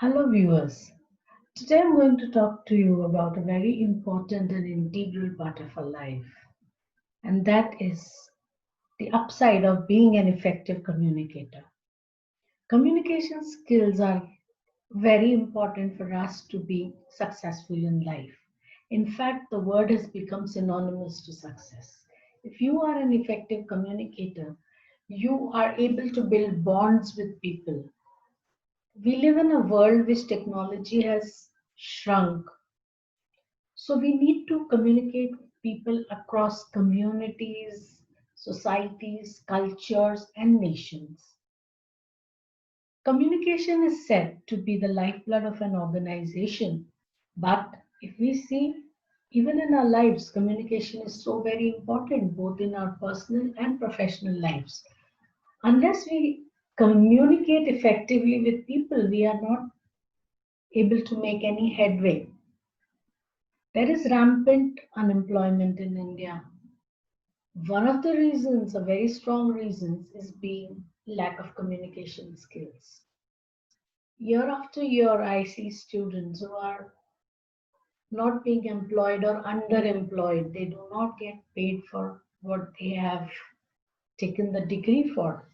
Hello, viewers. Today I'm going to talk to you about a very important and integral part of our life, and that is the upside of being an effective communicator. Communication skills are very important for us to be successful in life. In fact, the word has become synonymous to success. If you are an effective communicator, you are able to build bonds with people. We live in a world which technology has shrunk. So we need to communicate with people across communities, societies, cultures, and nations. Communication is said to be the lifeblood of an organization. But if we see, even in our lives, communication is so very important, both in our personal and professional lives. Unless we communicate effectively with people, we are not able to make any headway. There is rampant unemployment in India. One of the reasons, a very strong reasons, is being lack of communication skills. Year after year, I see students who are not being employed or underemployed. They do not get paid for what they have taken the degree for.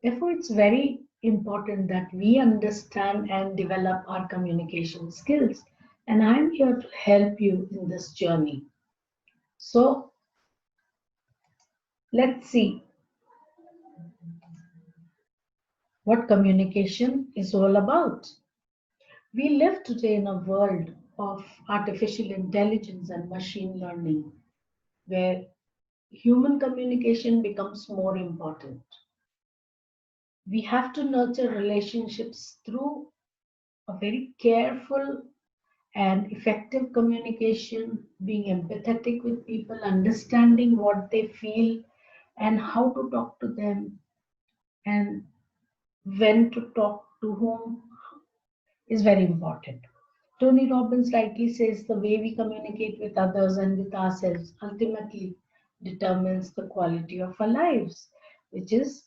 Therefore, it's very important that we understand and develop our communication skills. And I'm here to help you in this journey. So, let's see what communication is all about. We live today in a world of artificial intelligence and machine learning where human communication becomes more important. We have to nurture relationships through a very careful and effective communication, being empathetic with people, understanding what they feel and how to talk to them and when to talk to whom is very important. Tony Robbins rightly says the way we communicate with others and with ourselves ultimately determines the quality of our lives, which is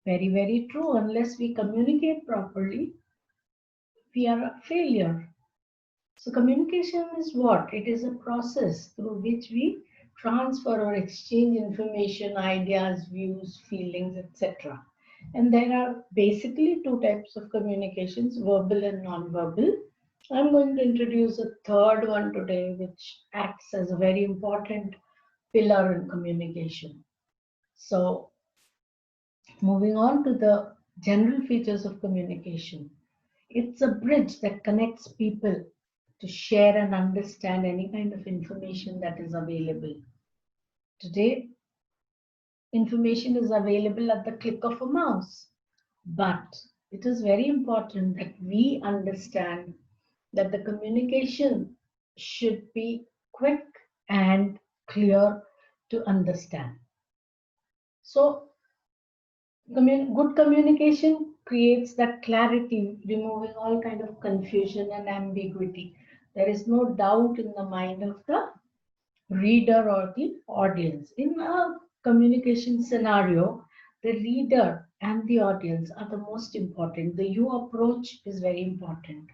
very, very true. Unless we communicate properly, we are a failure. So, communication is what? It is a process through which we transfer or exchange information, ideas, views, feelings, etc. And there are basically two types of communications, verbal and non-verbal. I'm going to introduce a third one today, which acts as a very important pillar in communication. So, moving on to the general features of communication, it's a bridge that connects people to share and understand any kind of information that is available. Today, information is available at the click of a mouse, but it is very important that we understand that the communication should be quick and clear to understand. So, good communication creates that clarity, removing all kind of confusion and ambiguity. There is no doubt in the mind of the reader or the audience. In a communication scenario, the reader and the audience are the most important. The you approach is very important.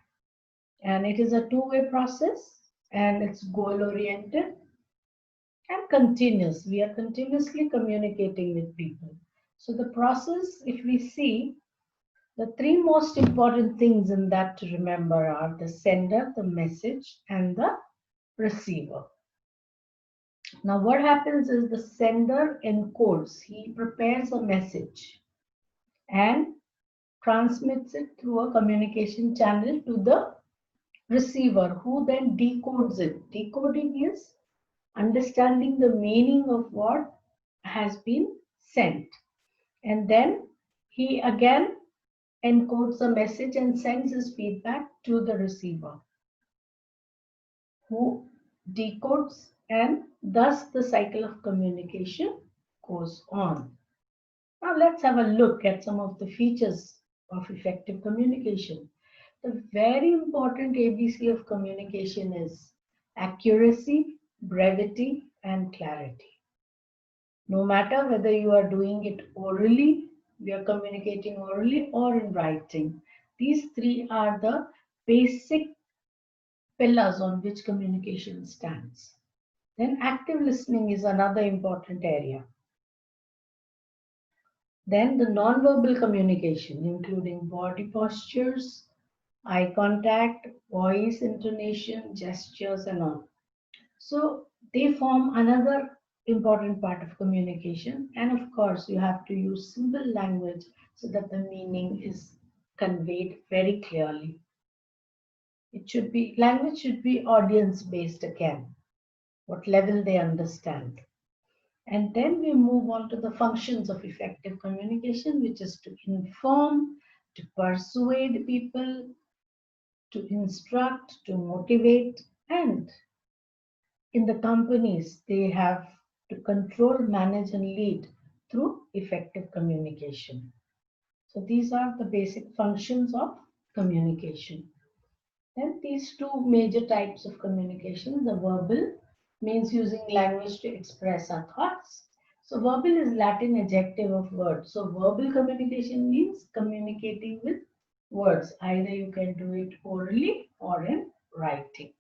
And it is a two-way process and it's goal oriented and continuous. We are continuously communicating with people. So, the process, if we see, the three most important things in that to remember are the sender, the message, and the receiver. Now, what happens is the sender encodes, he prepares a message and transmits it through a communication channel to the receiver, who then decodes it. Decoding is understanding the meaning of what has been sent. And then he again encodes the message and sends his feedback to the receiver, who decodes, and thus the cycle of communication goes on. Now let's have a look at some of the features of effective communication. The very important ABC of communication is accuracy, brevity, and clarity. No matter whether you are doing it orally, we are communicating orally or in writing, These three are the basic pillars on which communication stands. Then active listening is another important area. Then the non-verbal communication, including body postures, eye contact, voice intonation, gestures, and all. So they form another important part of communication. And of course, you have to use simple language so that the meaning is conveyed very clearly. Language should be audience based again, what level they understand. And then we move on to the functions of effective communication, which is to inform, to persuade people, to instruct, to motivate, and in the companies, they have to control, manage, and lead through effective communication. So these are the basic functions of communication. Then these two major types of communication, the verbal means using language to express our thoughts. So verbal is Latin adjective of word. So verbal communication means communicating with words. Either you can do it orally or in writing.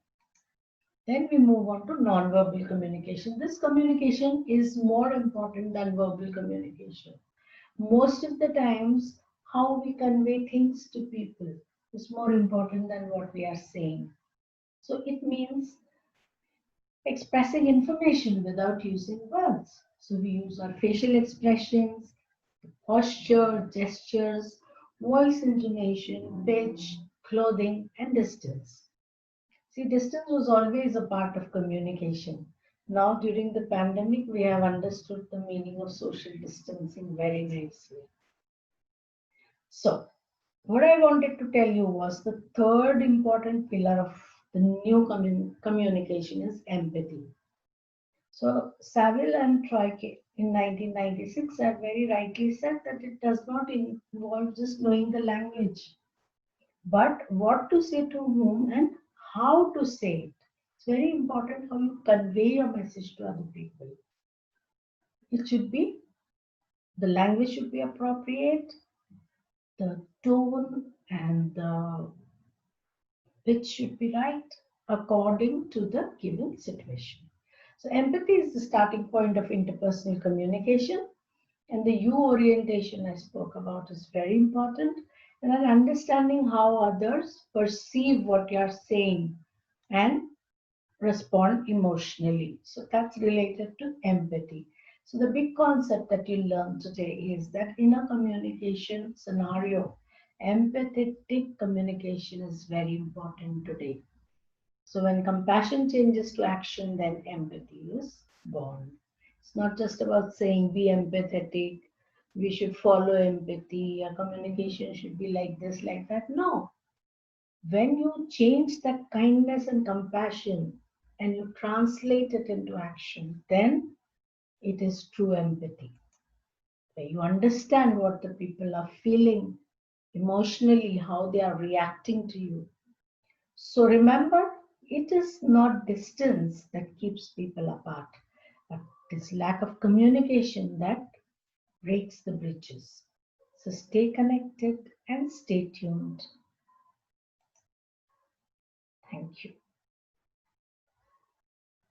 Then we move on to non-verbal communication. This communication is more important than verbal communication. Most of the times, how we convey things to people is more important than what we are saying. So it means expressing information without using words. So we use our facial expressions, posture, gestures, voice intonation, pitch, clothing, and distance. See, distance was always a part of communication. Now, during the pandemic, we have understood the meaning of social distancing very nicely. So, what I wanted to tell you was the third important pillar of the new communication is empathy. So, Saville and Troike in 1996 have very rightly said that it does not involve just knowing the language, but what to say to whom and how to say it. It's very important how you convey your message to other people. It should be, the language should be appropriate, the tone and the pitch should be right according to the given situation. So empathy is the starting point of interpersonal communication, and the you orientation I spoke about is very important, and then understanding how others perceive what you are saying and respond emotionally. So that's related to empathy. So the big concept that you learn today is that in a communication scenario, empathetic communication is very important today. So when compassion changes to action, then empathy is born. It's not just about saying be empathetic, we should follow empathy, our communication should be like this, like that. No. When you change that kindness and compassion and you translate it into action, then it is true empathy. Where you understand what the people are feeling emotionally, how they are reacting to you. So remember, it is not distance that keeps people apart, but this lack of communication that breaks the bridges. So stay connected and stay tuned. Thank you.